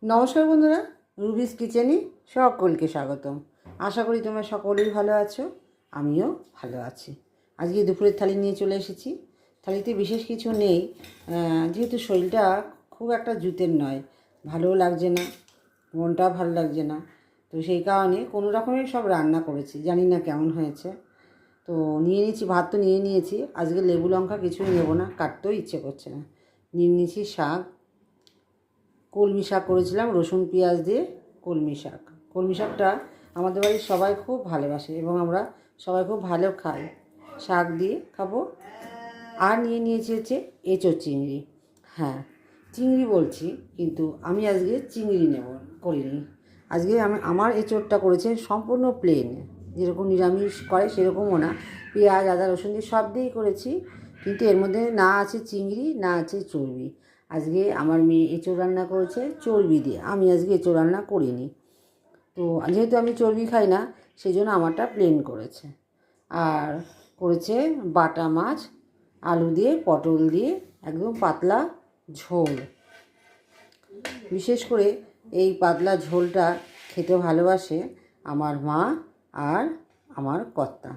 নমস্কার বন্ধুরা, রুবিস কিচেনে সকলকে স্বাগতম। আশা করি তোমরা সকলেই ভালো আছো, আমিও ভালো আছি। আজকে দুপুরের থালি নিয়ে চলে এসেছি। থালিতে বিশেষ কিছু নেই, যেহেতু শরীরটা খুব একটা জুতের নয়, ভালোও লাগছে না, মনটা ভালো লাগছে না, তো সেই কারণে কোনো রকমের সব রান্না করেছি, জানি না কেমন হয়েছে। তো নিয়ে নিয়েছি ভাত, তো নিয়ে নিয়েছি। আজকে লেবু লঙ্কা কিছুই নেবো না, কাটতেও ইচ্ছে করছে না। নিয়ে নিয়েছি শাক, কলমি শাক করেছিলাম রসুন পেঁয়াজ দিয়ে। কলমি শাক, কলমি শাকটা আমাদের বাড়ির সবাই খুব ভালোবাসে এবং আমরা সবাই খুব ভালো খাই, শাক দিয়ে খাবো। আর নিয়ে নিয়েছি হচ্ছে এঁচোড় চিংড়ি। হ্যাঁ, চিংড়ি বলছি, কিন্তু আমি আজকে চিংড়ি করিনি। আজকে আমার এঁচোড়টা করেছে সম্পূর্ণ প্লেন, যেরকম নিরামিষ করে সেরকমও না, পেঁয়াজ আদা রসুন দিয়ে সব দিয়েই করেছি, কিন্তু এর মধ্যে না আছে চিংড়ি না আছে চর্বি। আজকে আমার মেয়ে এঁচোড় রান্না করেছে চর্বি দিয়ে, আমি আজকে এঁচোড় রান্না করিনি। তো যেহেতু আমি চর্বি খাই না, সেই জন্য আমারটা প্লেন করেছে। আর করেছে বাটা মাছ, আলু দিয়ে পটল দিয়ে একদম পাতলা ঝোল। বিশেষ করে এই পাতলা ঝোলটা খেতে ভালোবাসে আমার মা আর আমার কর্তা।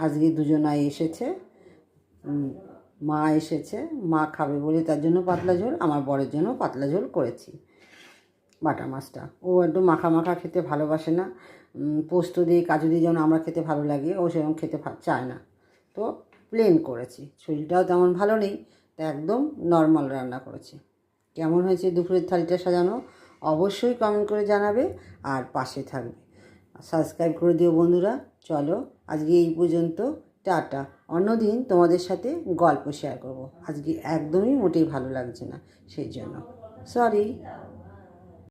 আজকে দুজনাই এসেছে, মা এসেছে, মা খাবে বলে তার জন্য পাতলা ঝোল, আমার বরের জন্য পাতলা ঝোল করেছি। বাটা মাছটা ও একদম মাখা মাখা খেতে ভালোবাসে না, পোস্ত দিয়ে কাজু দিয়ে যেমন আমরা খেতে ভালো লাগে, ও সেরকম খেতে চায় না। তো প্লেন করেছি, শরীরটাও তেমন ভালো নেই, তা একদম নর্মাল রান্না করেছি। কেমন হয়েছে দুপুরের থালিটা সাজানো অবশ্যই কমেন্ট করে জানাবে, আর পাশে থাকবে, সাবস্ক্রাইব করে দিও বন্ধুরা। চলো আজকে এই পর্যন্ত, টাটা। অন্যদিন তোমাদের সাথে গল্প শেয়ার করব, আজকে একদমই মোটেই ভালো লাগছে না, সেই জন্য সরি।